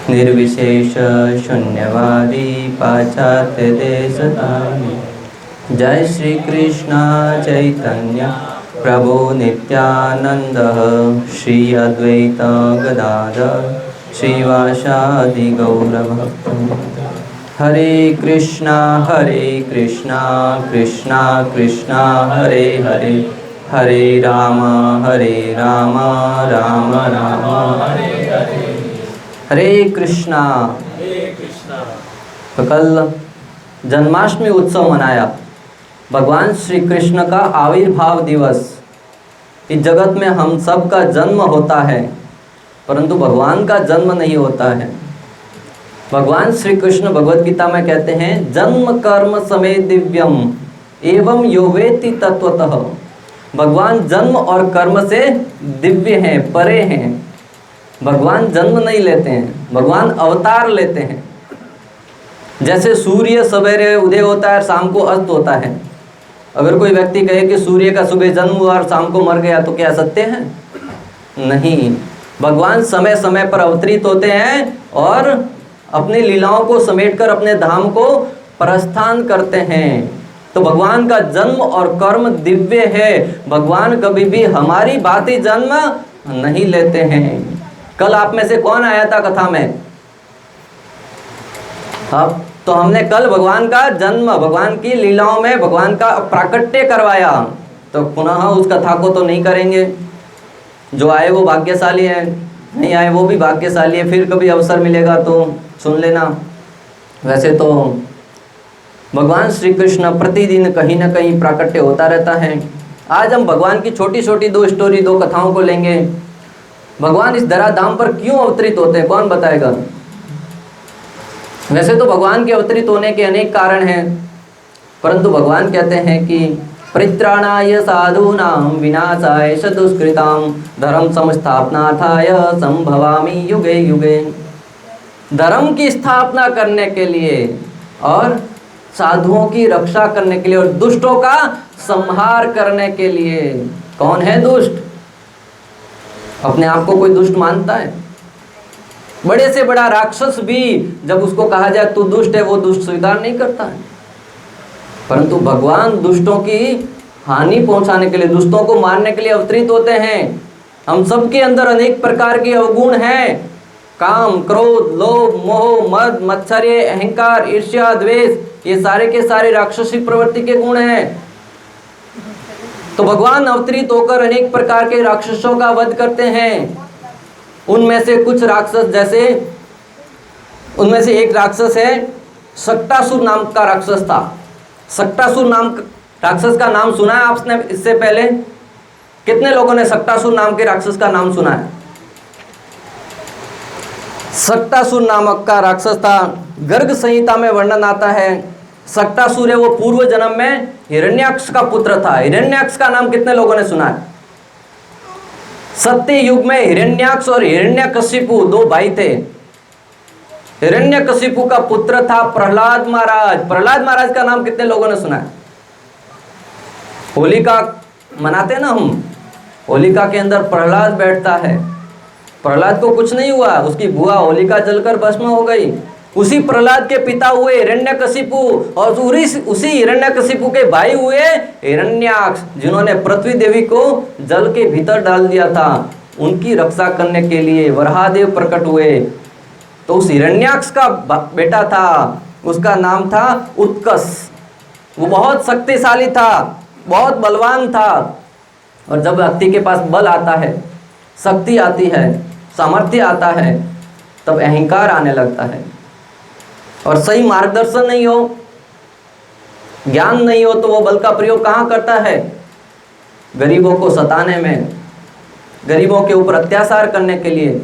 निर्विशेष शून्यवादी पाश्चात्य देशतारिणी। जय श्री कृष्ण चैतन्य प्रभु नित्यानंद श्री अद्वैत गदाधर श्रीवासादि गौरभक्तवृंद। हरे कृष्णा कृष्णा कृष्णा हरे हरे, हरे राम राम राम हरे हरे। हरे कृष्णा। तो कल जन्माष्टमी उत्सव मनाया, भगवान श्री कृष्ण का आविर्भाव दिवस। इस जगत में हम सब का जन्म होता है, परंतु भगवान का जन्म नहीं होता है। भगवान श्री कृष्ण भगवद गीता में कहते हैं, जन्म कर्म समेत दिव्यम एवं यो वेत्ति तत्वतः। भगवान जन्म और कर्म से दिव्य हैं, परे हैं। भगवान जन्म नहीं लेते हैं, भगवान अवतार लेते हैं। जैसे सूर्य सवेरे उदय होता है और शाम को अस्त होता है। अगर कोई व्यक्ति कहे कि सूर्य का सुबह जन्म हुआ और शाम को मर गया, तो क्या सत्य है? नहीं। भगवान समय समय पर अवतरित होते हैं और अपनी लीलाओं को समेटकर अपने धाम को प्रस्थान करते हैं। तो भगवान का जन्म और कर्म दिव्य है। भगवान कभी भी हमारी भांति जन्म नहीं लेते हैं। कल आप में से कौन आया था कथा में? अब तो हमने कल भगवान का जन्म, भगवान की लीलाओं में भगवान का प्राकट्य करवाया, तो पुनः उस कथा को तो नहीं करेंगे। जो आए वो भाग्यशाली है, नहीं आए वो भी भाग्यशाली है। फिर कभी अवसर मिलेगा तो सुन लेना। वैसे तो भगवान श्री कृष्ण प्रतिदिन कहीं ना कहीं प्राकट्य होता रहता है। आज हम भगवान की छोटी छोटी दो स्टोरी, दो कथाओं को लेंगे। भगवान इस धराधाम पर क्यों अवतरित होते हैं, कौन बताएगा? वैसे तो भगवान के अवतरित होने के अनेक कारण हैं, परंतु भगवान कहते हैं कि परित्राणाय साधूनां विनाशाय च दुष्कृतां धर्म संस्थापनार्थाय संभवामि युगे युगे। धर्म की स्थापना करने के लिए और साधुओं की रक्षा करने के लिए और दुष्टों का संहार करने के लिए। कौन है दुष्ट? अपने आप को कोई दुष्ट मानता है? बड़े से बड़ा राक्षस भी जब उसको कहा जाए तू दुष्ट है, वो दुष्ट स्वीकार नहीं करता है। परंतु भगवान दुष्टों की हानि पहुंचाने के लिए, दुष्टों को मारने के लिए अवतरित होते हैं। हम सबके अंदर अनेक प्रकार के अवगुण हैं। काम, क्रोध, लोभ, मोह, मद, मत्सर्य, अहंकार, ईर्ष्या, द्वेष, ये सारे के सारे राक्षसी प्रवृत्ति के गुण हैं। तो भगवान अवतरित होकर अनेक प्रकार के राक्षसों का वध करते हैं। उनमें से कुछ राक्षस, जैसे उनमें से एक राक्षस है, सक्टासुर नाम का राक्षस था। सक्टासुर नाम राक्षस का नाम सुना है आपने इससे पहले? कितने लोगों ने सक्टासुर नाम के राक्षस का नाम सुना है? सक्टासुर नामक का राक्षस था। गर्ग संहिता में वर्णन आता है। सक्टासुर है वो पूर्व जन्म में हिरण्याक्ष का पुत्र था। हिरण्याक्ष का नाम कितने लोगों ने सुना है? सत्य युग में हिरण्याक्ष और हिरण्यकशिपु दो भाई थे। हिरण्यकशिपु का पुत्र था प्रहलाद महाराज। प्रहलाद महाराज का नाम कितने लोगों ने सुना है? होलिका मनाते ना हम, होलिका के अंदर प्रहलाद बैठता है। प्रहलाद को कुछ नहीं हुआ, उसकी बुआ होलिका जलकर भस्म हो गई। उसी प्रहलाद के पिता हुए हिरण्यकशिपु और उसी हिरण्यकशिपु के भाई हुए हिरण्याक्ष, जिन्होंने पृथ्वी देवी को जल के भीतर डाल दिया था। उनकी रक्षा करने के लिए वराहदेव प्रकट हुए। तो उस हिरण्याक्ष का बेटा था, उसका नाम था उत्कर्ष। वो बहुत शक्तिशाली था, बहुत बलवान था। और जब व्यक्ति के पास बल आता है, शक्ति आती है, सामर्थ्य आता है, तब अहंकार आने लगता है। और सही मार्गदर्शन नहीं हो, ज्ञान नहीं हो, तो वो बल का प्रयोग कहाँ करता है? गरीबों को सताने में, गरीबों के ऊपर अत्याचार करने के लिए,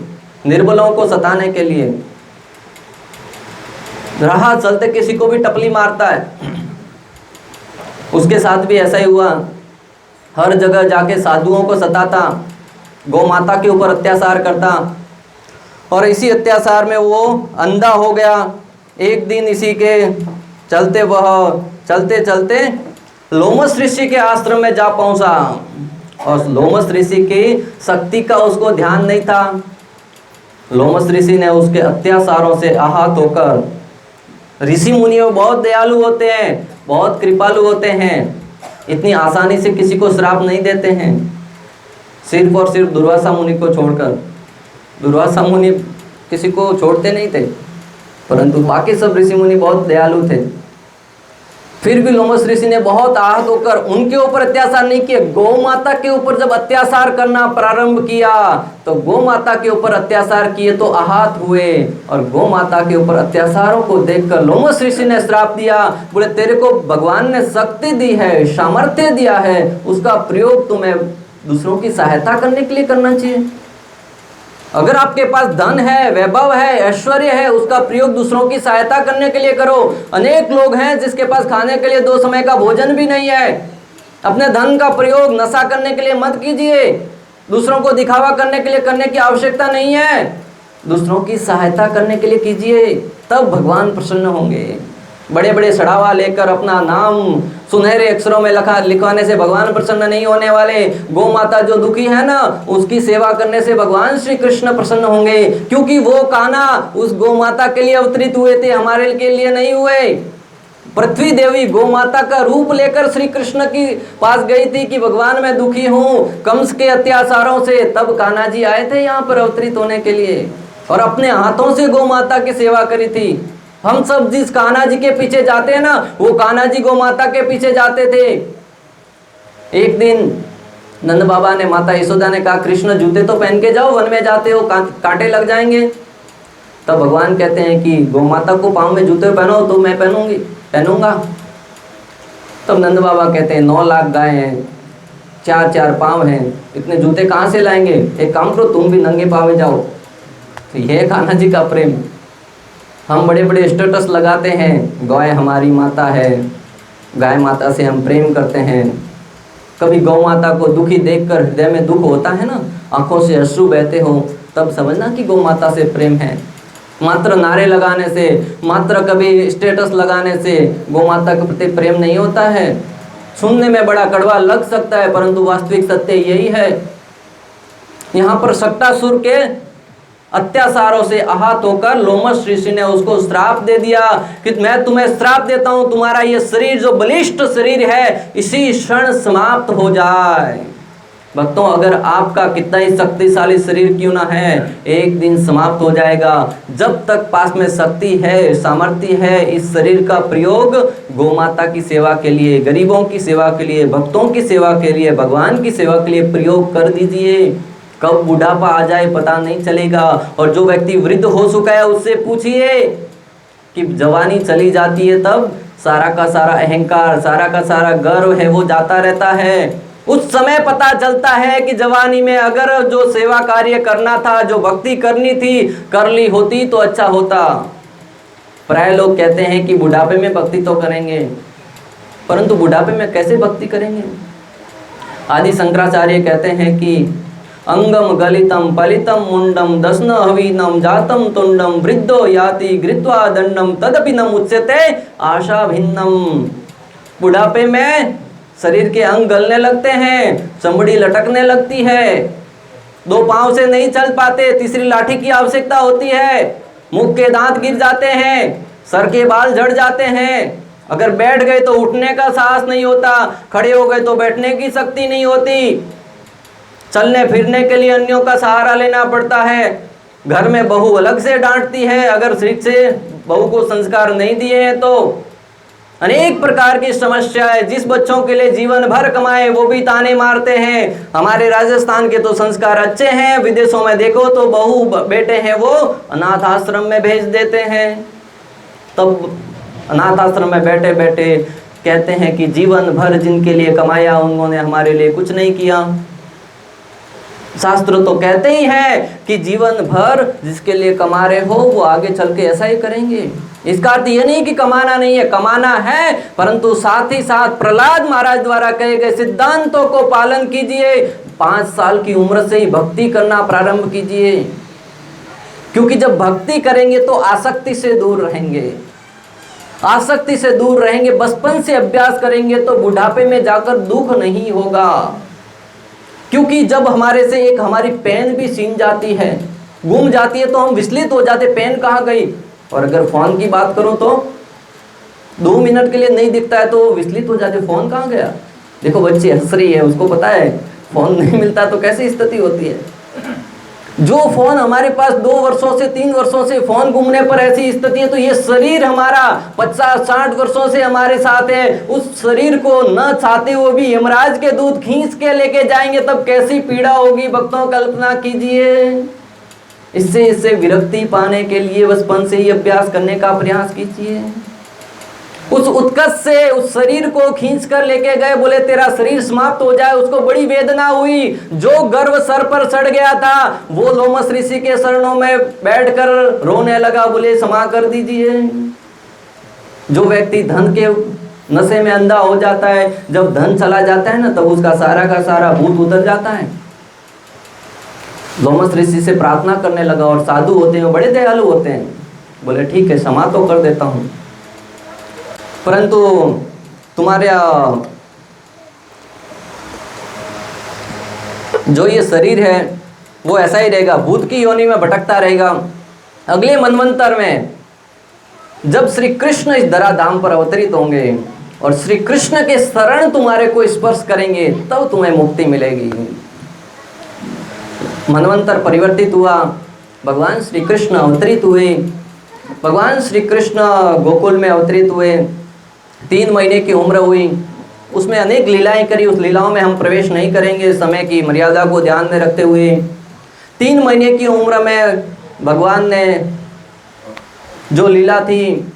निर्बलों को सताने के लिए। राह चलते किसी को भी टपली मारता है। उसके साथ भी ऐसा ही हुआ। हर जगह जाके साधुओं को सताता, गौ माता के ऊपर अत्याचार करता, और इसी अत्याचार में वो अंधा हो गया। एक दिन इसी के चलते वह चलते चलते लोमस ऋषि के आश्रम में जा पहुंचा। और लोमस ऋषि की शक्ति का उसको ध्यान नहीं था। लोमस ऋषि ने उसके अत्याचारों से आहत होकर, ऋषि मुनि बहुत दयालु होते हैं, बहुत कृपालु होते हैं, इतनी आसानी से किसी को श्राप नहीं देते हैं, सिर्फ और सिर्फ दुर्वासा मुनि को छोड़कर। दुर्वासा मुनि किसी को छोड़ते नहीं थे, परंतु बाकी सब ऋषि मुनि बहुत दयालु थे। फिर भी लोमस ऋषि ने बहुत आहत होकर उनके ऊपर अत्याचार नहीं किए। गौ माता के ऊपर जब अत्याचार करना प्रारंभ किया तो गौ माता के ऊपर अत्याचार किए तो आहत हुए, और गौ माता के ऊपर अत्याचारों को देखकर लोमस ऋषि ने श्राप दिया। बोले तेरे को भगवान ने शक्ति दी है, सामर्थ्य दिया है, उसका प्रयोग तुम्हें दूसरों की सहायता करने के लिए करना चाहिए। अगर आपके पास धन है, वैभव है, ऐश्वर्य है, उसका प्रयोग दूसरों की सहायता करने के लिए करो। अनेक लोग हैं जिसके पास खाने के लिए 2 समय का भोजन भी नहीं है। अपने धन का प्रयोग नशा करने के लिए मत कीजिए, दूसरों को दिखावा करने के लिए करने की आवश्यकता नहीं है, दूसरों की सहायता करने के लिए कीजिए, तब भगवान प्रसन्न होंगे। बड़े बड़े सड़ावा लेकर अपना नाम सुनहरे अक्षरों में लिखवाने से भगवान प्रसन्न नहीं होने वाले। गौ माता जो दुखी है ना, उसकी सेवा करने से भगवान श्री कृष्ण प्रसन्न होंगे, क्योंकि वो कान्हा उस गौ माता के लिए अवतरित हुए थे, हमारे के लिए नहीं हुए। पृथ्वी देवी गौ माता का रूप लेकर श्री कृष्ण की पास गई थी कि भगवान मैं दुखी हूँ कंस के अत्याचारों से, तब कान्हा जी आए थे यहाँ पर अवतरित होने के लिए, और अपने हाथों से गौ माता की सेवा करी थी। हम सब जिस कान्हा जी के पीछे जाते हैं ना, वो कान्हा जी गौ माता के पीछे जाते थे। एक दिन नंद बाबा ने, माता यशोदा ने कहा कृष्ण जूते तो पहन के जाओ, वन में जाते हो कांटे लग जाएंगे। तब भगवान कहते हैं कि गौ माता को पाँव में जूते पहनो तो मैं पहनूंगा। तब नंद बाबा कहते हैं 9 लाख गाय हैं, 4 पाँव हैं, इतने जूते कहाँ से लाएंगे, एक काम करो तुम भी नंगे पाँव में जाओ। तो यह कान्हा जी का प्रेम। हम बड़े बड़े स्टेटस लगाते हैं, गाय हमारी माता है, गाय माता से हम प्रेम करते हैं। कभी गौ माता को दुखी देखकर हृदय में दुख होता है ना, आंखों से अश्रु बहते हो, तब समझना कि गौ माता से प्रेम है। मात्र नारे लगाने से, मात्र कभी स्टेटस लगाने से गौ माता के प्रति प्रेम नहीं होता है। सुनने में बड़ा कड़वा लग सकता है, परंतु वास्तविक सत्य यही है। यहाँ पर शक्टासुर के अत्याचारों से आहत होकर लोमस ऋषि ने उसको श्राप दे दिया कि मैं तुम्हें श्राप देता हूं, तुम्हारा ये शरीर जो बलिष्ठ शरीर है इसी क्षण समाप्त हो जाए। भक्तों, अगर आपका कितना ही शक्तिशाली शरीर क्यों ना है, एक दिन समाप्त हो जाएगा। जब तक पास में शक्ति है, सामर्थ्य है, इस शरीर का प्रयोग गौ माता की सेवा के लिए, गरीबों की सेवा के लिए, भक्तों की सेवा के लिए, भगवान की सेवा के लिए प्रयोग कर दीजिए। कब बुढ़ापा आ जाए पता नहीं चलेगा। और जो व्यक्ति वृद्ध हो चुका है उससे पूछिए कि जवानी चली जाती है तब सारा का सारा अहंकार, सारा का सारा गर्व है वो जाता रहता है। उस समय पता चलता है कि जवानी में अगर जो सेवा कार्य करना था, जो भक्ति करनी थी, कर ली होती तो अच्छा होता। प्राय लोग कहते हैं कि बुढ़ापे में भक्ति तो करेंगे, परंतु बुढ़ापे में कैसे भक्ति करेंगे। आदि शंकराचार्य कहते हैं कि अंगम गलितम पलितम मुंडम दस्न हवीनम जातम तुंडम वृद्धो याति गृत्वा दंडम तदपि न मुच्यते आशा भिन्नम। बुढ़ापे में शरीर के अंग गलने लगते हैं, चमड़ी लटकने लगती है, 2 पांव से नहीं चल पाते, तीसरी लाठी की आवश्यकता होती है, मुख के दांत गिर जाते हैं, सर के बाल झड़ जाते हैं, अगर बैठ गए तो उठने का साहस नहीं होता, खड़े हो गए तो बैठने की शक्ति नहीं होती, चलने फिरने के लिए अन्यों का सहारा लेना पड़ता है। घर में बहू अलग से डांटती है अगर ठीक से बहू को संस्कार नहीं दिए हैं तो। अनेक प्रकार की समस्याएं, जिस बच्चों के लिए जीवन भर कमाए वो भी ताने मारते हैं। हमारे राजस्थान के तो संस्कार अच्छे हैं, विदेशों में देखो तो बहू बेटे हैं वो अनाथ आश्रम में भेज देते हैं। तब अनाथ आश्रम में बैठे बैठे कहते हैं कि जीवन भर जिनके लिए कमाया उन्होंने हमारे लिए कुछ नहीं किया। शास्त्र तो कहते ही हैं कि जीवन भर जिसके लिए कमा रहे हो वो आगे चल के ऐसा ही करेंगे। इसका अर्थ ये नहीं कि कमाना नहीं है, कमाना है, परंतु साथ ही साथ प्रहलाद महाराज द्वारा कहे गए सिद्धांतों को पालन कीजिए। 5 साल की उम्र से ही भक्ति करना प्रारंभ कीजिए, क्योंकि जब भक्ति करेंगे तो आसक्ति से दूर रहेंगे, आसक्ति से दूर रहेंगे। बचपन से अभ्यास करेंगे तो बुढ़ापे में जाकर दुख नहीं होगा। क्योंकि जब हमारे से एक हमारी पेन भी छीन जाती है, गुम जाती है तो हम विचलित हो जाते, पेन कहाँ गई। और अगर फोन की बात करूं तो 2 मिनट के लिए नहीं दिखता है तो विचलित हो जाते, फोन कहाँ गया। देखो बच्ची हंस रही है, उसको पता है फोन नहीं मिलता तो कैसी स्थिति होती है। जो फोन हमारे पास 2 वर्षों से 3 वर्षों से फोन घूमने पर ऐसी स्थिति है, तो ये शरीर हमारा 50-60 वर्षों से हमारे साथ है, उस शरीर को न चाहते हुए भी यमराज के दूत खींच के लेके जाएंगे, तब कैसी पीड़ा होगी भक्तों, कल्पना कीजिए। इससे विरक्ति पाने के लिए बचपन से ही अभ्यास करने का प्रयास कीजिए। उस उत्कर्ष से उस शरीर को खींच कर लेके गए, बोले तेरा शरीर समाप्त हो जाए। उसको बड़ी वेदना हुई, जो गर्व सर पर चढ़ गया था वो लोमस ऋषि के चरणों में बैठकर रोने लगा, बोले क्षमा कर दीजिए। जो व्यक्ति धन के नशे में अंधा हो जाता है, जब धन चला जाता है ना, तब उसका सारा का सारा भूत उतर जाता है। लोमस ऋषि से प्रार्थना करने लगा, और साधु होते हैं, बड़े दयालु होते हैं, बोले ठीक है क्षमा तो कर देता हूं, परंतु तुम्हारा जो ये शरीर है वो ऐसा ही रहेगा, भूत की योनि में भटकता रहेगा। अगले मनवंतर में जब श्री कृष्ण इस धराधाम पर अवतरित होंगे और श्री कृष्ण के शरण तुम्हारे को स्पर्श करेंगे, तब तुम्हें मुक्ति मिलेगी। मनवंतर परिवर्तित हुआ, भगवान श्री कृष्ण अवतरित हुए। भगवान श्री कृष्ण गोकुल में अवतरित हुए, 3 महीने की उम्र हुई, उसमें अनेक लीलाएं करी। उस लीलाओं में हम प्रवेश नहीं करेंगे, समय की मर्यादा को ध्यान में रखते हुए। 3 महीने की उम्र में भगवान ने जो लीला थी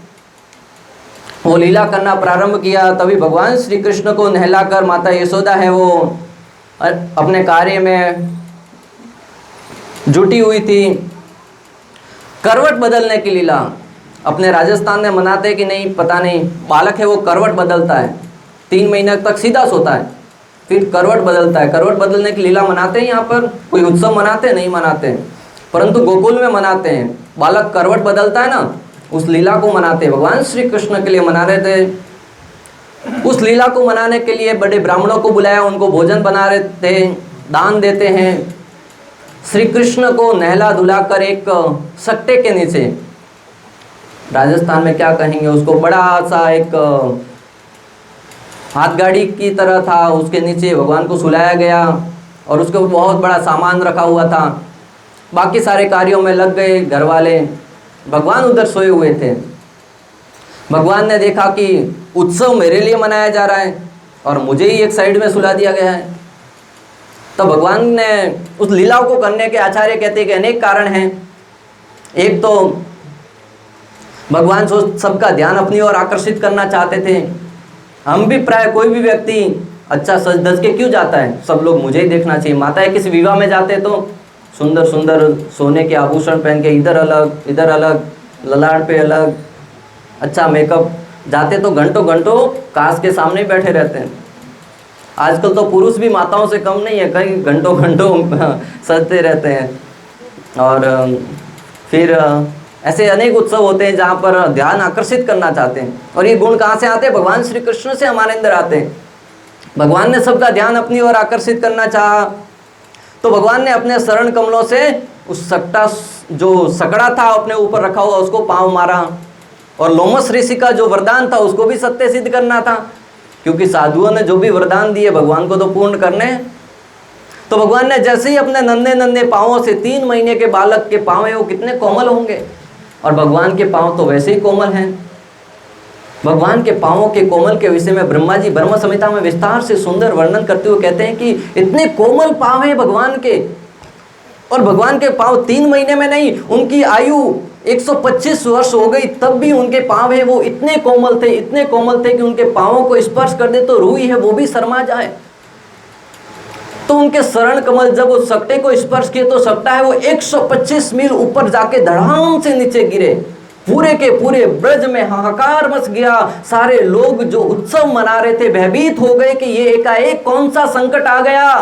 वो लीला करना प्रारंभ किया। तभी भगवान श्री कृष्ण को नहलाकर माता यशोदा है वो अपने कार्य में जुटी हुई थी। करवट बदलने की लीला अपने राजस्थान में मनाते कि नहीं पता नहीं, बालक है वो करवट बदलता है, 3 महीने तक सीधा सोता है, फिर करवट बदलता है। करवट बदलने की लीला मनाते हैं यहाँ पर, कोई उत्सव मनाते नहीं मनाते, परंतु गोकुल में मनाते हैं। बालक करवट बदलता है ना, उस लीला को मनाते हैं। भगवान श्री कृष्ण के लिए मना रहे थे। उस लीला को मनाने के लिए बड़े ब्राह्मणों को बुलाया, उनको भोजन बना रहे थे, दान देते हैं। श्री कृष्ण को नहला धुलाकर एक सट्टे के नीचे, राजस्थान में क्या कहेंगे उसको, बड़ा सा एक हाथ गाड़ी की तरह था, उसके नीचे भगवान को सुलाया गया और उसके ऊपर बहुत बड़ा सामान रखा हुआ था। बाकी सारे कार्यों में लग गए घर वाले, भगवान उधर सोए हुए थे। भगवान ने देखा कि उत्सव मेरे लिए मनाया जा रहा है और मुझे ही एक साइड में सुला दिया गया है। तब भगवान ने उस लीला को करने के आचार्य कहते हैं कि अनेक कारण हैं। एक तो भगवान सबका ध्यान अपनी ओर आकर्षित करना चाहते थे। हम भी प्राय कोई भी व्यक्ति अच्छा सज धज के क्यों जाता है, सब लोग मुझे ही देखना चाहिए। माताएं किसी विवाह में जाते तो सुंदर सुंदर सोने के आभूषण पहन के, इधर अलग, ललाट पे अलग, अच्छा मेकअप, जाते तो घंटों घंटों कांच के सामने ही बैठे रहते हैं। आजकल तो पुरुष भी माताओं से कम नहीं है, कई घंटों घंटों सजते रहते हैं। और फिर ऐसे अनेक उत्सव होते हैं जहाँ पर ध्यान आकर्षित करना चाहते हैं। और ये गुण कहाँ से आते हैं? भगवान श्री कृष्ण से हमारे अंदर आते हैं। भगवान ने सबका ध्यान अपनी ओर आकर्षित करना चाहा तो भगवान ने अपने शरण कमलों से उस सकड़ा था अपने ऊपर रखा हुआ, उसको पांव मारा। और लोमस ऋषि का जो वरदान था उसको भी सत्य सिद्ध करना था, क्योंकि साधुओं ने जो भी वरदान दिए भगवान को तो पूर्ण करने। तो भगवान ने जैसे ही अपने नन्हे नन्हे पाँवों से, 3 महीने के बालक के पाँव है वो कितने कोमल होंगे, और भगवान के पाँव तो वैसे ही कोमल हैं। भगवान के पाँवों के कोमल के विषय में ब्रह्मा जी ब्रह्म संहिता में विस्तार से सुंदर वर्णन करते हुए कहते हैं कि इतने कोमल पाँव हैं भगवान के। और भगवान के पाँव 3 महीने में नहीं, उनकी आयु 125 वर्ष हो गई तब भी उनके पाँव है वो इतने कोमल थे कि उनके पाँवों को स्पर्श कर दे तो रूही है वो भी शर्मा जाए। तो उनके शरण कमल जब उस सकटे को स्पर्श किए तो सकता है वो 125 मील ऊपर जाके धड़ाम से नीचे गिरे। पूरे के पूरे ब्रज में हाहाकार मच गया। सारे लोग जो उत्सव मना रहे थे भयभीत हो गए कि ये एकाएक कौन सा संकट आ गया।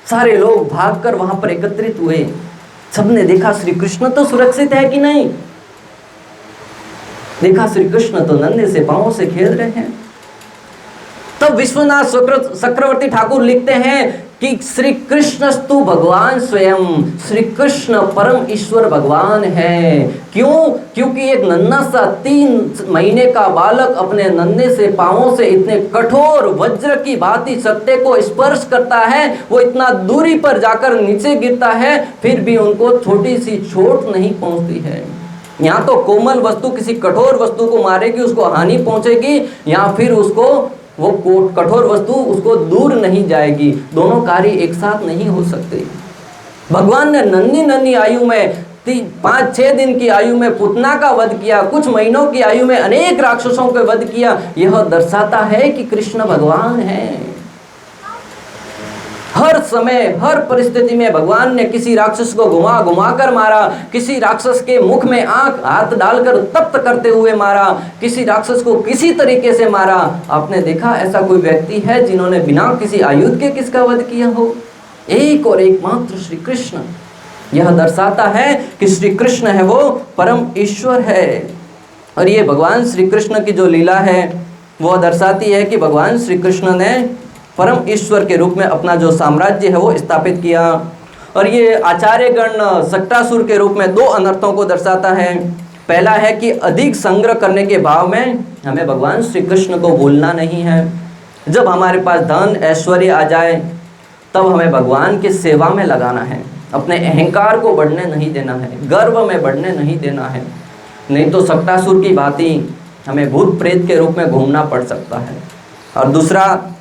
सारे लोग भागकर वहां पर एकत्रित हुए। सबने देखा श्री कृष्ण तो सुरक्षित है कि नहीं। देखा श्री कृष्ण तो नन्हे से पांवों से खेल रहे हैं। तब विश्वनाथ चक्रवर्ती ठाकुर लिखते हैं कि श्री कृष्णस्तु भगवान स्वयं, श्री कृष्ण परम ईश्वर भगवान है। क्यों? क्योंकि एक नन्हा सा 3 महीने का बालक अपने नन्हे से पांवों से इतने कठोर वज्र की भांति सत्य को स्पर्श करता है, वो इतना दूरी पर जाकर नीचे गिरता है, फिर भी उनको छोटी सी चोट नहीं पहुंचती है। यहाँ तो कोमल वस्तु किसी कठोर वस्तु को मारेगी, उसको हानि पहुंचेगी, या फिर उसको वो कठोर वस्तु उसको दूर नहीं जाएगी। दोनों कार्य एक साथ नहीं हो सकते। भगवान ने नन्ही नन्ही आयु में 5-6 दिन की आयु में पुतना का वध किया, कुछ महीनों की आयु में अनेक राक्षसों का वध किया। यह दर्शाता है कि कृष्ण भगवान है। हर समय हर परिस्थिति में भगवान ने किसी राक्षस को घुमा घुमा कर मारा, किसी राक्षस के मुख में आंख हाथ डालकर तप्त करते हुए मारा, किसी राक्षस को किसी तरीके से मारा। आपने देखा ऐसा कोई व्यक्ति है जिन्होंने बिना किसी आयुध के किसका वध किया हो? एक और एकमात्र श्री कृष्ण। यह दर्शाता है कि श्री कृष्ण है वो परम ईश्वर है। और ये भगवान श्री कृष्ण की जो लीला है वो दर्शाती है कि भगवान श्री कृष्ण ने परम ईश्वर के रूप में अपना जो साम्राज्य है वो स्थापित किया। और ये आचार्यगण सक्टासुर के रूप में 2 अनर्थों को दर्शाता है। पहला है कि अधिक संग्रह करने के भाव में हमें भगवान श्री कृष्ण को भूलना नहीं है। जब हमारे पास धन ऐश्वर्य आ जाए तब हमें भगवान की सेवा में लगाना है, अपने अहंकार को बढ़ने नहीं देना है, गर्व में बढ़ने नहीं देना है, नहीं तो सक्टासुर की भांति हमें भूत प्रेत के रूप में घूमना पड़ सकता है। और दूसरा,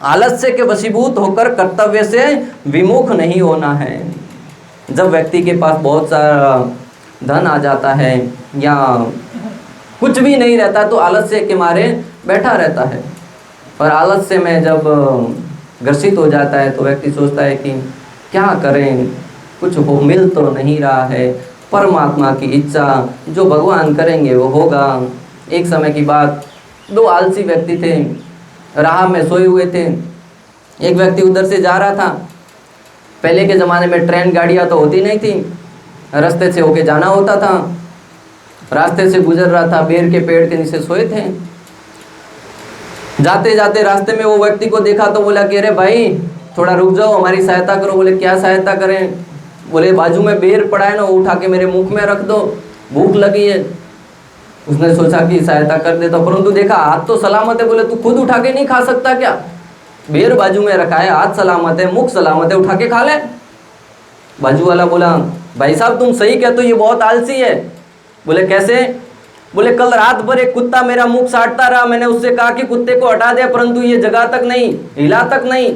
आलस्य के वशीभूत होकर कर्तव्य से विमुख नहीं होना है। जब व्यक्ति के पास बहुत सारा धन आ जाता है या कुछ भी नहीं रहता तो आलस्य के मारे बैठा रहता है, और आलस्य में जब ग्रसित हो जाता है तो व्यक्ति सोचता है कि क्या करें, कुछ हो मिल तो नहीं रहा है, परमात्मा की इच्छा जो भगवान करेंगे वो होगा। एक समय की बात, 2 आलसी व्यक्ति थे, राह में सोए हुए थे। एक व्यक्ति उधर से जा रहा था। पहले के ज़माने में ट्रेन गाड़ियाँ तो होती नहीं थी, रास्ते से होके जाना होता था। रास्ते से गुजर रहा था, बेर के पेड़ के नीचे सोए थे। जाते जाते रास्ते में वो व्यक्ति को देखा तो बोला कि अरे भाई थोड़ा रुक जाओ, हमारी सहायता करो। बोले क्या सहायता करें? बोले बाजू में बेर पड़ा है ना, उठा के मेरे मुख में रख दो, भूख लगी है। उसने सोचा कि सहायता कर देता, परंतु देखा हाथ तो सलामत है। बोले तू खुद उठा के नहीं खा सकता क्या? बेर बाजू में रखा है, हाथ सलामत है, मुख सलामत है, उठा के खा ले। बाजू वाला बोला भाई साहब तुम सही कहते हो, ये बहुत आलसी है। बोले कैसे? बोले कल रात भर एक कुत्ता मेरा मुख साटता रहा, मैंने उससे कहा कि कुत्ते को हटा दे, परंतु ये जगह तक नहीं, हिला तक नहीं।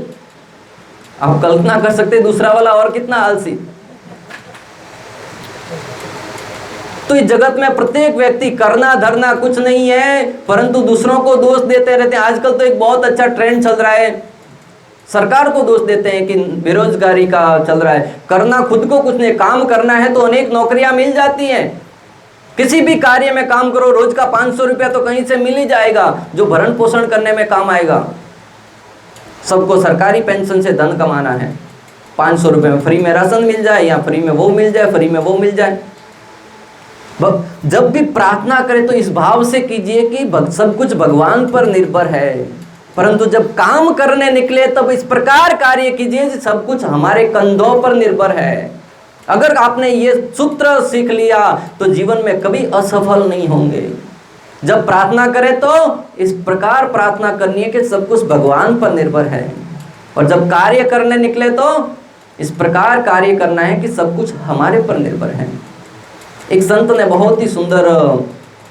आप कल्पना कर सकते दूसरा वाला और कितना आलसी। तो इस जगत में प्रत्येक व्यक्ति करना धरना कुछ नहीं है, परंतु दूसरों को दोष देते रहते हैं। आजकल तो एक बहुत अच्छा ट्रेंड चल रहा है, सरकार को दोष देते हैं कि बेरोजगारी का चल रहा है। करना खुद को कुछ नहीं, काम करना है तो अनेक नौकरियां मिल जाती हैं। किसी भी कार्य में काम करो, रोज का 500 रुपया तो कहीं से मिल ही जाएगा जो भरण पोषण करने में काम आएगा। सबको सरकारी पेंशन से धन कमाना है, 500 रुपये में फ्री में राशन मिल जाए, या फ्री में वो मिल जाए, फ्री में वो मिल जाए। जब भी प्रार्थना करें तो इस भाव से कीजिए कि सब कुछ भगवान पर निर्भर है, परंतु जब काम करने निकले तब इस प्रकार कार्य कीजिए कि सब कुछ हमारे कंधों पर निर्भर है। अगर आपने ये सूत्र सीख लिया तो जीवन में कभी असफल नहीं होंगे। जब प्रार्थना करें तो इस प्रकार प्रार्थना करनी है कि सब कुछ भगवान पर निर्भर है, और जब कार्य करने निकले तो इस प्रकार कार्य करना है कि सब कुछ हमारे पर निर्भर है। एक संत ने बहुत ही सुंदर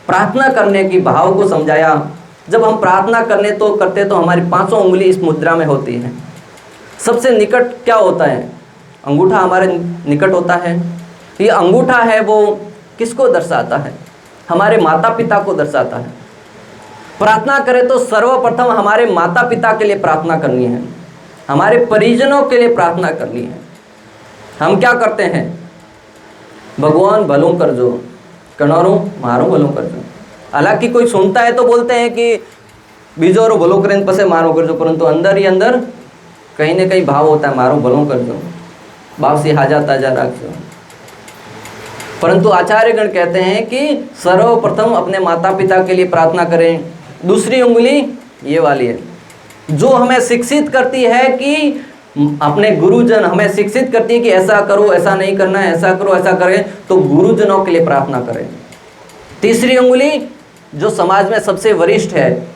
प्रार्थना करने की भाव को समझाया। जब हम प्रार्थना करते तो हमारी 5 उंगली इस मुद्रा में होती है। सबसे निकट क्या होता है? अंगूठा हमारे निकट होता है। ये अंगूठा है वो किसको दर्शाता है? हमारे माता पिता को दर्शाता है। प्रार्थना करें तो सर्वप्रथम हमारे माता पिता के लिए प्रार्थना करनी है, हमारे परिजनों के लिए प्रार्थना करनी है। हम क्या करते हैं? भगवान भलों कर जो, कनौरों मारो भलों कर जो। हालांकि कोई सुनता है तो बोलते हैं कि बीजोरो भलो करें पसे मारो कर जो, परंतु अंदर ही अंदर कहीं ना कहीं भाव होता है मारो भलों कर जो, भाव से हाजा ताजा रखो। परंतु आचार्यगण कहते हैं कि सर्वप्रथम अपने माता पिता के लिए प्रार्थना करें। दूसरी उंगली ये वाली है जो हमें शिक्षित करती है कि अपने गुरुजन हमें शिक्षित करती है कि ऐसा करो, ऐसा नहीं करना है, ऐसा करो, ऐसा करें, तो गुरुजनों के लिए प्रार्थना करें। तीसरी अंगुली जो समाज में सबसे वरिष्ठ है,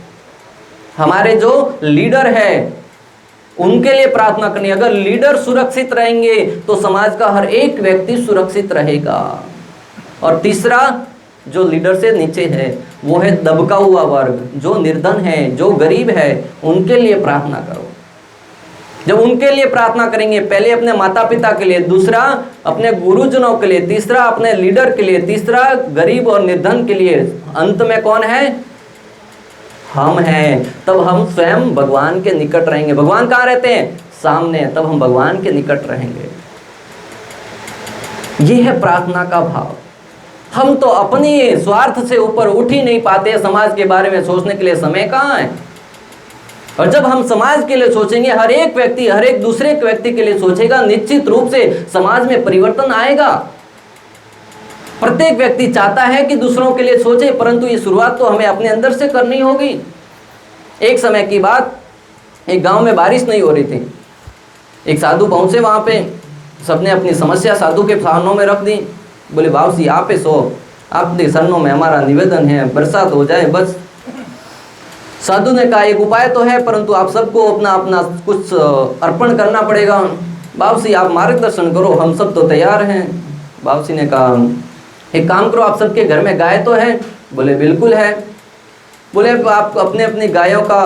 हमारे जो लीडर है, उनके लिए प्रार्थना करनी। अगर लीडर सुरक्षित रहेंगे तो समाज का हर एक व्यक्ति सुरक्षित रहेगा। और तीसरा जो लीडर से नीचे है वो है दबका हुआ वर्ग, जो निर्धन है, जो गरीब है, उनके लिए प्रार्थना करो। जब उनके लिए प्रार्थना करेंगे, पहले अपने माता पिता के लिए, दूसरा अपने गुरुजनों के लिए, तीसरा अपने लीडर के लिए, तीसरा गरीब और निर्धन के लिए, अंत में कौन है? हम हैं। तब हम स्वयं भगवान के निकट रहेंगे। भगवान कहाँ रहते हैं? सामने। तब हम भगवान के निकट रहेंगे। यह है प्रार्थना का भाव। हम तो अपनी स्वार्थ से ऊपर उठ ही नहीं पाते, समाज के बारे में सोचने के लिए समय कहाँ है। और जब हम समाज के लिए सोचेंगे, हर एक व्यक्ति हर एक दूसरे व्यक्ति के लिए सोचेगा, निश्चित रूप से समाज में परिवर्तन आएगा। प्रत्येक व्यक्ति चाहता है कि दूसरों के लिए सोचे, परंतु ये शुरुआत तो हमें अपने अंदर से करनी होगी। एक समय की बात, एक गांव में बारिश नहीं हो रही थी। एक साधु पहुंचे वहां पे, सबने अपनी समस्या साधु के सामने में रख दी। बोले, बाबू जी आप सो, आपके शरणों में हमारा निवेदन है, बरसात हो जाए बस। साधु ने कहा, एक उपाय तो है, परंतु आप सबको अपना अपना कुछ अर्पण करना पड़ेगा। बाबू जी आप मार्गदर्शन करो, हम सब तो तैयार हैं। बाबू जी ने कहा, एक काम करो, आप सबके घर में गाय तो है? बोले बिल्कुल है। बोले आप अपने अपनी गायों का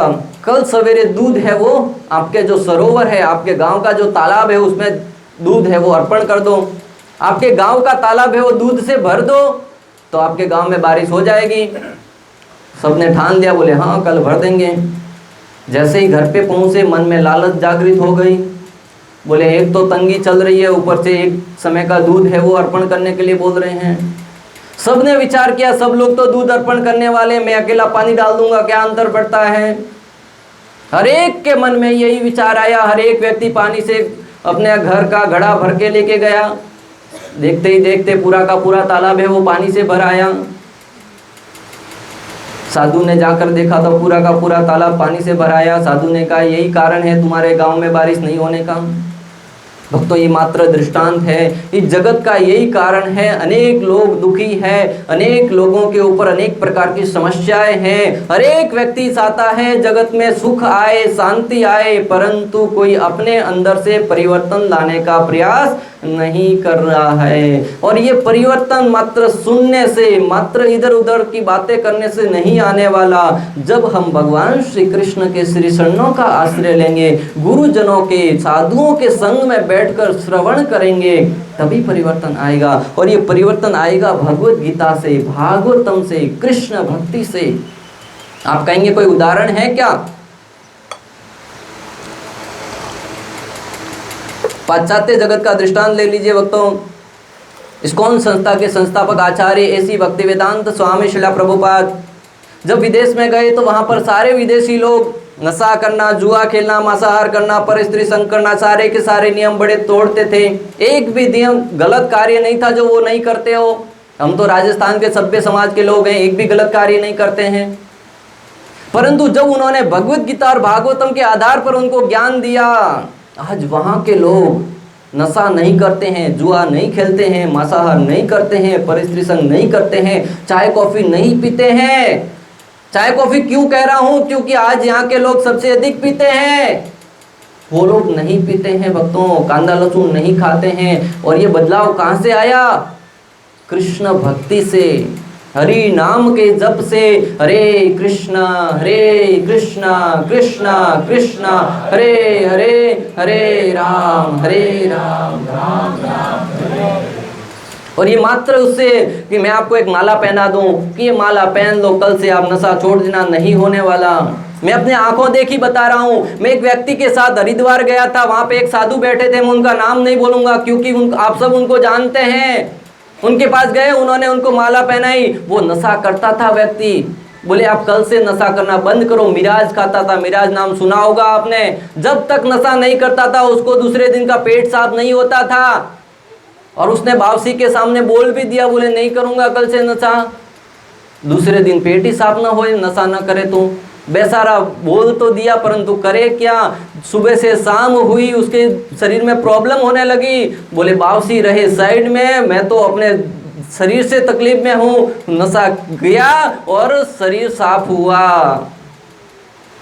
कल सवेरे दूध है, वो आपके जो सरोवर है, आपके गांव का जो तालाब है, उसमें दूध है वो अर्पण कर दो। आपके गांव का तालाब है वो दूध से भर दो, तो आपके गांव में बारिश हो जाएगी। सबने ठान लिया, बोले हाँ कल भर देंगे। जैसे ही घर पे पहुंचे, मन में लालच जागृत हो गई। बोले एक तो तंगी चल रही है, ऊपर से एक समय का दूध है वो अर्पण करने के लिए बोल रहे हैं। सबने विचार किया, सब लोग तो दूध अर्पण करने वाले, मैं अकेला पानी डाल दूंगा, क्या अंतर पड़ता है। हर एक के मन में यही विचार आया। हर एक व्यक्ति पानी से अपने घर का घड़ा भर के लेके गया। देखते ही देखते पूरा का पूरा तालाब है वो पानी से भर आया। साधु ने जाकर देखा तो पूरा का पूरा तालाब पानी से भर आया। साधु ने कहा, यही कारण है तुम्हारे गांव में बारिश नहीं होने का। भक्तों, ये मात्र दृष्टांत है, इस जगत का यही कारण है। अनेक लोग दुखी हैं, अनेक लोगों के ऊपर अनेक प्रकार की समस्याएं हैं। हर एक व्यक्ति चाहता है जगत में सुख आए, शांति आए, परंतु कोई अपने अंदर से परिवर्तन लाने का प्रयास नहीं कर रहा है। और ये परिवर्तन मात्र सुनने से, मात्र इधर उधर की बातें करने से नहीं आने वाला। जब हम भगवान श्री कृष्ण के श्री चरणों का आश्रय लेंगे, गुरुजनों के, साधुओं के संग में बैठकर श्रवण करेंगे, तभी परिवर्तन आएगा। और ये परिवर्तन आएगा भगवत गीता से, भागवतम से, कृष्ण भक्ति से। आप कहेंगे कोई उदाहरण है क्या? पाश्चात्य जगत का दृष्टांत ले लीजिए भक्तों। इस्कॉन संस्था के संस्थापक आचार्य ऐसी भक्ति वेदांत स्वामी श्रीला प्रभुपाद जब विदेश में गए तो वहां पर सारे विदेशी लोग नशा करना, जुआ खेलना, मांसाहार करना, पर स्त्री संग करना, सारे के सारे नियम बड़े तोड़ते थे। एक भी नियम गलत कार्य नहीं था जो वो नहीं करते हो। हम तो राजस्थान के सभ्य समाज के लोग हैं, एक भी गलत कार्य नहीं करते हैं। परंतु जब उन्होंने भगवत गीता और भागवतम के आधार पर उनको ज्ञान दिया, आज वहाँ के लोग नशा नहीं करते हैं, जुआ नहीं खेलते हैं, मांसाहार नहीं करते हैं, पर स्त्री संग नहीं करते हैं, चाय कॉफी नहीं पीते हैं। चाय कॉफी क्यों कह रहा हूं? क्योंकि आज यहाँ के लोग सबसे अधिक पीते हैं। वो लोग नहीं पीते हैं भक्तों, कांदा लहसुन नहीं खाते हैं। और ये बदलाव कहाँ से आया? कृष्ण भक्ति से, हरि नाम के जप से। हरे कृष्णा कृष्ण कृष्ण हरे हरे, हरे राम राम राम हरे। और ये मात्र उससे कि मैं आपको एक माला पहना दूं कि ये माला पहन लो, कल से आप नशा छोड़ देना, नहीं होने वाला। मैं अपने आंखों देखी बता रहा हूँ। मैं एक व्यक्ति के साथ हरिद्वार गया था, वहां पे एक साधु बैठे थे, मैं उनका नाम नहीं बोलूंगा क्योंकि आप सब उनको जानते हैं। उनके पास गए, उन्होंने उनको माला पहनाई। वो नशा करता था व्यक्ति। बोले आप कल से नशा करना बंद करो। मिराज खाता था, मिराज नाम सुना होगा आपने। जब तक नशा नहीं करता था उसको दूसरे दिन का पेट साफ नहीं होता था। और उसने बावसी के सामने बोल भी दिया, बोले नहीं करूंगा कल से नशा। दूसरे दिन पेट ही साफ ना हो, नशा ना करे तो। बेचारा बोल तो दिया परंतु करे क्या? सुबह से शाम हुई, उसके शरीर में प्रॉब्लम होने लगी। बोले बाबूजी रहे साइड में, मैं तो अपने शरीर से तकलीफ में हूँ। नशा गया और शरीर साफ हुआ।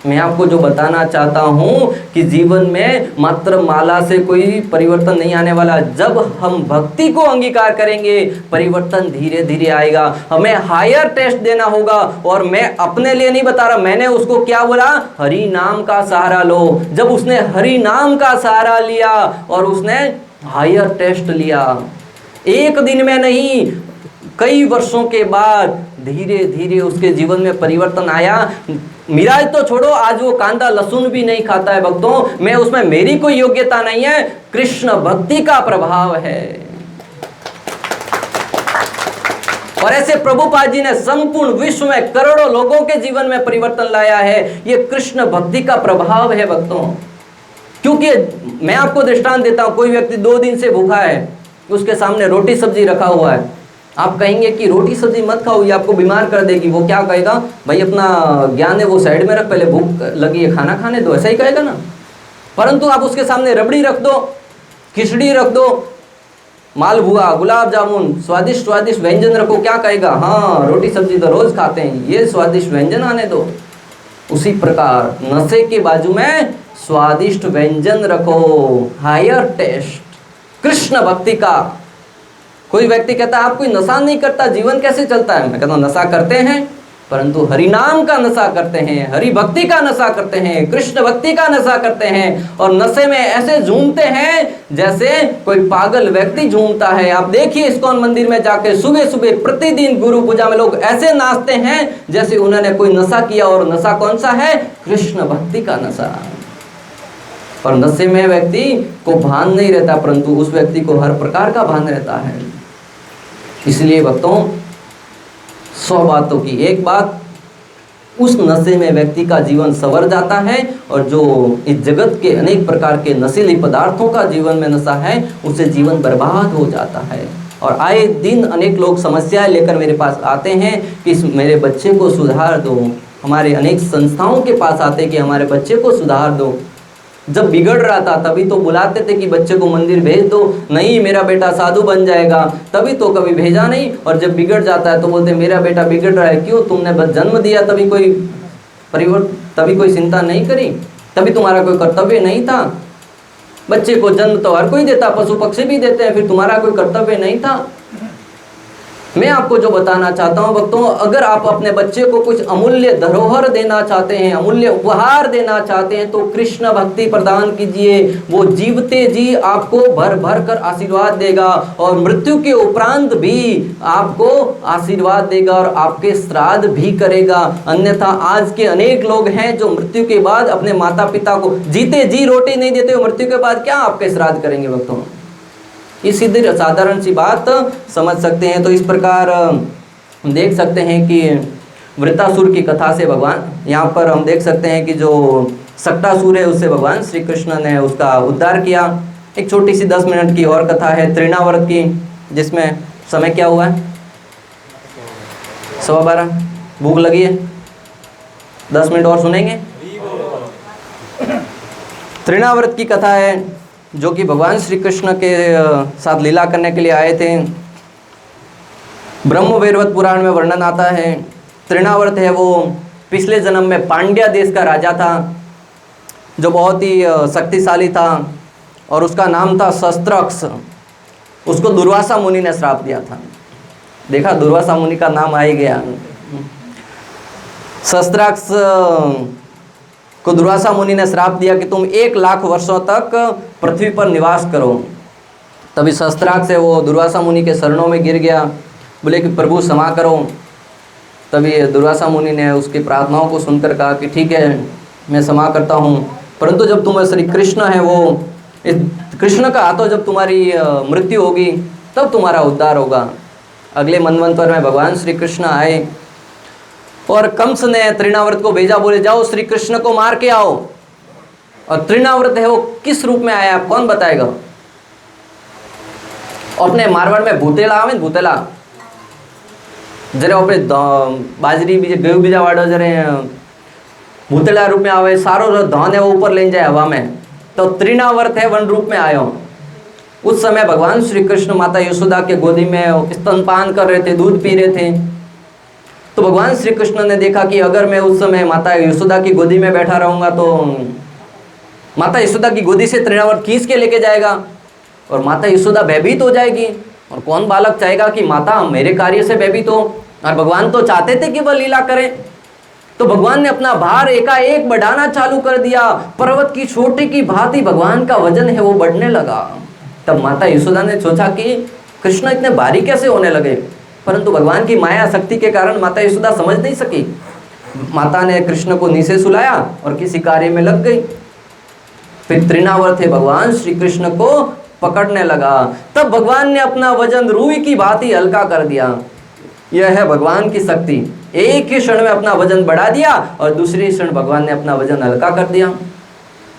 मैं आपको जो बताना चाहता हूँ कि जीवन में मात्र माला से कोई परिवर्तन नहीं आने वाला। जब हम भक्ति को अंगीकार करेंगे, परिवर्तन धीरे धीरे आएगा। हमें हायर टेस्ट देना होगा। और मैं अपने लिए नहीं बता रहा, मैंने उसको क्या बोला, हरि नाम का सहारा लो। जब उसने हरि नाम का सहारा लिया और उसने हायर टेस्ट लिया, एक दिन में नहीं, कई वर्षों के बाद धीरे धीरे उसके जीवन में परिवर्तन आया। मिराज तो छोड़ो, आज वो कांदा लहसुन भी नहीं खाता है भक्तों। मैं उसमें मेरी कोई योग्यता नहीं है, कृष्ण भक्ति का प्रभाव है। और ऐसे प्रभुपाद जी ने संपूर्ण विश्व में करोड़ों लोगों के जीवन में परिवर्तन लाया है। ये कृष्ण भक्ति का प्रभाव है भक्तों। क्योंकि मैं आपको दृष्टांत देता हूं, कोई व्यक्ति 2 दिन से भूखा है, उसके सामने रोटी सब्जी रखा हुआ है। आप कहेंगे कि रोटी सब्जी मत खाओ, ये आपको बीमार कर देगी। वो क्या कहेगा, भाई अपना ज्ञान है वो साइड में रख, पहले भूख लगी है खाना खाने दो, ऐसा ही कहेगा ना। परंतु आप उसके सामने रबड़ी रख दो, खिचड़ी रख दो, मालपुआ, गुलाब जामुन, स्वादिष्ट स्वादिष्ट व्यंजन रखो, क्या कहेगा, हाँ रोटी सब्जी तो रोज खाते हैं, ये स्वादिष्ट व्यंजन आने दो। उसी प्रकार नशे के बाजू में स्वादिष्ट व्यंजन रखो, हायर टेस्ट कृष्ण भक्ति का। कोई व्यक्ति कहता है आप कोई नशा नहीं करता, जीवन कैसे चलता है? मैं कहता हूँ नशा करते हैं, परंतु हरि नाम का नशा करते हैं, हरि भक्ति का नशा करते हैं, कृष्ण भक्ति का नशा करते हैं। और नशे में ऐसे झूमते हैं जैसे कोई पागल व्यक्ति झूमता है। आप देखिए इस्कॉन मंदिर में जाके सुबह सुबह प्रतिदिन गुरु पूजा में लोग ऐसे नाचते हैं जैसे उन्होंने कोई नशा किया। और नशा कौन सा है? कृष्ण भक्ति का नशा। और नशे में व्यक्ति को भान नहीं रहता, परंतु उस व्यक्ति को हर प्रकार का भान रहता है। इसलिए भक्तों 100 बातों की एक बात, उस नशे में व्यक्ति का जीवन संवर जाता है। और जो इस जगत के अनेक प्रकार के नशीले पदार्थों का जीवन में नशा है, उससे जीवन बर्बाद हो जाता है। और आए दिन अनेक लोग समस्याएं लेकर मेरे पास आते हैं कि मेरे बच्चे को सुधार दो। हमारे अनेक संस्थाओं के पास आते हैं कि हमारे बच्चे को सुधार दो। जब बिगड़ रहा था तभी तो बुलाते थे कि बच्चे को मंदिर भेज दो, नहीं मेरा बेटा साधु बन जाएगा, तभी तो कभी भेजा नहीं। और जब बिगड़ जाता है तो बोलते मेरा बेटा बिगड़ रहा है, क्यों? तुमने बस जन्म दिया, तभी कोई परिवर्तन, तभी कोई चिंता नहीं करी, तभी तुम्हारा कोई कर्तव्य नहीं था। बच्चे को जन्म तो हर कोई देता, पशु पक्षी भी देते हैं, फिर तुम्हारा कोई कर्तव्य नहीं था। मैं आपको जो बताना चाहता हूं भक्तों, अगर आप अपने बच्चे को कुछ अमूल्य धरोहर देना चाहते हैं, अमूल्य उपहार देना चाहते हैं, तो कृष्ण भक्ति प्रदान कीजिए। वो जीवते जी आपको भर भर कर आशीर्वाद देगा और मृत्यु के उपरांत भी आपको आशीर्वाद देगा और आपके श्राद्ध भी करेगा। अन्यथा आज के अनेक लोग हैं जो मृत्यु के बाद अपने माता पिता को जीते जी रोटी नहीं देते, मृत्यु के बाद क्या आपके श्राद्ध करेंगे भक्तों? ये सीधी साधारण सी बात समझ सकते हैं। तो इस प्रकार देख सकते हैं कि वृत्तासुर की कथा से भगवान, यहाँ पर हम देख सकते हैं कि जो सक्टासुर है उससे भगवान श्री कृष्ण ने उसका उद्धार किया। एक छोटी सी 10 मिनट की और कथा है तृणावर्त की, जिसमें समय क्या हुआ है? 12:15। भूख लगी है? 10 मिनट और सुनेंगे? तृणावर्त की कथा है जो कि भगवान श्री कृष्ण के साथ लीला करने के लिए आए थे। ब्रह्मवैवर्त पुराण में वर्णन आता है। तृणावर्त है वो पिछले जन्म में पांड्या देश का राजा था, जो बहुत ही शक्तिशाली था और उसका नाम था शस्त्रक्ष। उसको दुर्वासा मुनि ने श्राप दिया था। देखा, दुर्वासा मुनि का नाम आ ही गया। शस्त्राक्ष को दुर्वासा मुनि ने श्राप दिया कि तुम 1 लाख वर्षों तक पृथ्वी पर निवास करो। तभी शस्त्राक्ष है वो दुर्वासा मुनि के शरणों में गिर गया, बोले कि प्रभु क्षमा करो। तभी दुर्वासा मुनि ने उसकी प्रार्थनाओं को सुनकर कहा कि ठीक है, मैं क्षमा करता हूँ, परंतु जब तुम्हारे श्री कृष्ण है वो इस कृष्ण का हाथों जब तुम्हारी मृत्यु होगी तब तुम्हारा उद्धार होगा। अगले मनवंतर में भगवान श्री कृष्ण आए और कंस ने तृणावर्त को भेजा, बोले जाओ श्री कृष्ण को मार के आओ। और तृणावर्त है वो किस रूप में आया, कौन बताएगा? अपने मारवाड़ में भूतेला आवे, भूतेला जरे अपने बाजरी बीजे गयु बीजा वाड़ो जरे भूतला रूप में आवे, सारो धन है वो ऊपर ले जाए हवा में, तो तृणावर्त है वन रूप में आयो। उस समय भगवान श्री कृष्ण माता यशोदा के गोदी में स्तनपान कर रहे थे, दूध पी रहे थे। तो भगवान श्री कृष्ण ने देखा कि अगर मैं उस समय माता यशोदा की गोदी में बैठा रहूंगा तो माता यशोदा की गोदी से तृणावर्त खींच के लेके जाएगा और माता यशोदा भयभीत हो जाएगी। और कौन बालक चाहेगा कि माता मेरे कार्य से भयभीत हो? और भगवान तो चाहते थे कि वह लीला करें। तो भगवान ने अपना भार एकाएक बढ़ाना चालू कर दिया। पर्वत की छोटी की भांति भगवान का वजन है वो बढ़ने लगा। तब माता यशोदा ने सोचा कि कृष्ण इतने भारी कैसे होने लगे, परंतु भगवान की माया शक्ति के कारण माता यशोदा समझ नहीं सकी। माता ने कृष्ण को नीचे सुलाया और किसी कार्य में लग गई। फिर तृणावर्त है भगवान श्री कृष्ण को पकड़ने लगा। तब भगवान ने अपना वजन रुई की भांति हल्का कर दिया। यह है भगवान की शक्ति। एक ही क्षण में अपना वजन बढ़ा दिया और दूसरे क्षण भगवान ने अपना वजन हल्का कर दिया।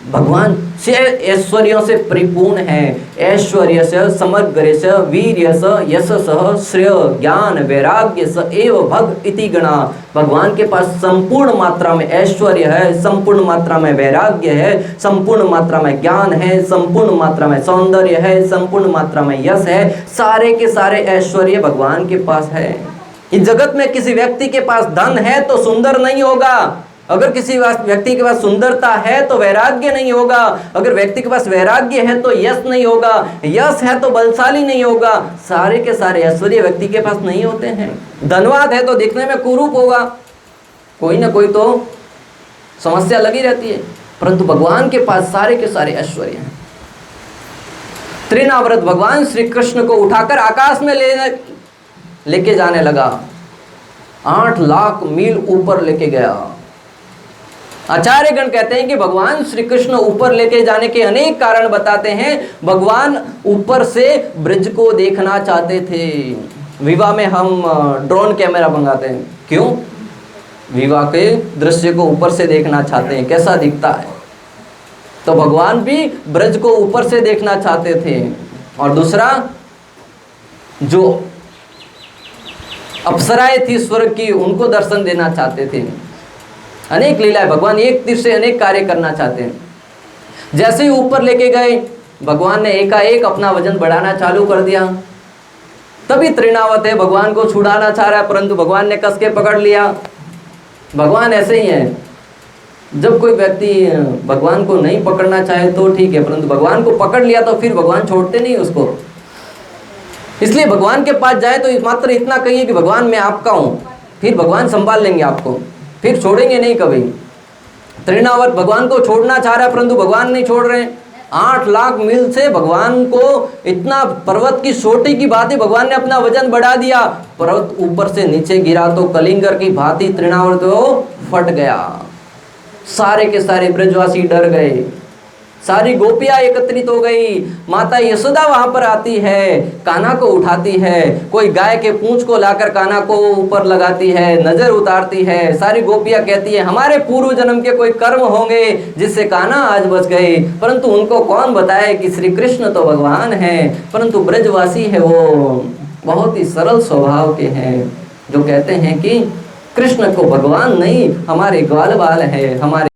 भगवान से ऐश्वर्यों से परिपूर्ण है। ऐश्वर्य से, समग्र से, वीर्य से, यश से, श्रेय, ज्ञान, वैराग्य से एव भग इति गणा। भगवान के पास संपूर्ण मात्रा में ऐश्वर्य है, संपूर्ण मात्रा में वैराग्य है, संपूर्ण मात्रा में ज्ञान है, संपूर्ण मात्रा में सौंदर्य है, संपूर्ण मात्रा में यश है। सारे के सारे ऐश्वर्य भगवान के पास है। इस जगत में किसी व्यक्ति के पास धन है तो सुंदर नहीं होगा। अगर किसी व्यक्ति के पास सुंदरता है तो वैराग्य नहीं होगा। अगर व्यक्ति के पास वैराग्य है तो यश नहीं होगा। यश है तो बलशाली नहीं होगा। सारे के सारे ऐश्वर्य व्यक्ति के पास नहीं होते हैं। धनवाद है तो दिखने में कुरूप होगा। कोई ना कोई तो समस्या लगी रहती है, परंतु भगवान के पास सारे के सारे ऐश्वर्य हैं। तृणावर्त भगवान श्री कृष्ण को उठाकर आकाश में लेके जाने लगा। 8 लाख मील ऊपर लेके गया। आचार्यगण कहते हैं कि भगवान श्री कृष्ण ऊपर लेके जाने के अनेक कारण बताते हैं। भगवान ऊपर से ब्रज को देखना चाहते थे। विवाह में हम ड्रोन कैमरा मंगाते हैं, क्यों? विवाह के दृश्य को ऊपर से देखना चाहते हैं, कैसा दिखता है। तो भगवान भी ब्रज को ऊपर से देखना चाहते थे। और दूसरा, जो अप्सराएं थी स्वर्ग की, उनको दर्शन देना चाहते थे। अनेक लीलाएं, भगवान एक तीर से अनेक कार्य करना चाहते हैं। जैसे ही ऊपर लेके गए, भगवान ने एकाएक अपना वजन बढ़ाना चालू कर दिया। तभी तृणावत है भगवान को छुड़ाना चाह रहा है, परंतु भगवान ने कस के पकड़ लिया। भगवान ऐसे ही है। जब कोई व्यक्ति भगवान को नहीं पकड़ना चाहे तो ठीक है, परंतु भगवान को पकड़ लिया तो फिर भगवान छोड़ते नहीं उसको। इसलिए भगवान के पास जाए तो मात्र इतना कहिए कि भगवान मैं आपका हूँ, फिर भगवान संभाल लेंगे आपको, फिर छोड़ेंगे नहीं कभी। तृणावर्त भगवान को छोड़ना चाह रहा है, परंतु भगवान नहीं छोड़ रहे। 8 लाख मील से भगवान को इतना पर्वत की चोटी की भांति भगवान ने अपना वजन बढ़ा दिया। पर्वत ऊपर से नीचे गिरा तो कलिंगर की भांति तृणावर्त फट गया। सारे के सारे ब्रजवासी डर गए। सारी गोपियां एकत्रित हो गई। माता यशोदा वहां पर आती है, कान्हा को उठाती है। कोई गाय के पूंछ को लाकर कान्हा को ऊपर लगाती है, नजर उतारती है। सारी गोपियां कहती है हमारे पूर्व जन्म के कोई कर्म होंगे जिससे कान्हा आज बच गए। परंतु उनको कौन बताए कि श्री कृष्ण तो भगवान है। परंतु ब्रजवासी है वो बहुत ही सरल स्वभाव के हैं, जो कहते हैं कि कृष्ण को भगवान नहीं, हमारे ग्वाल बाल है, हमारे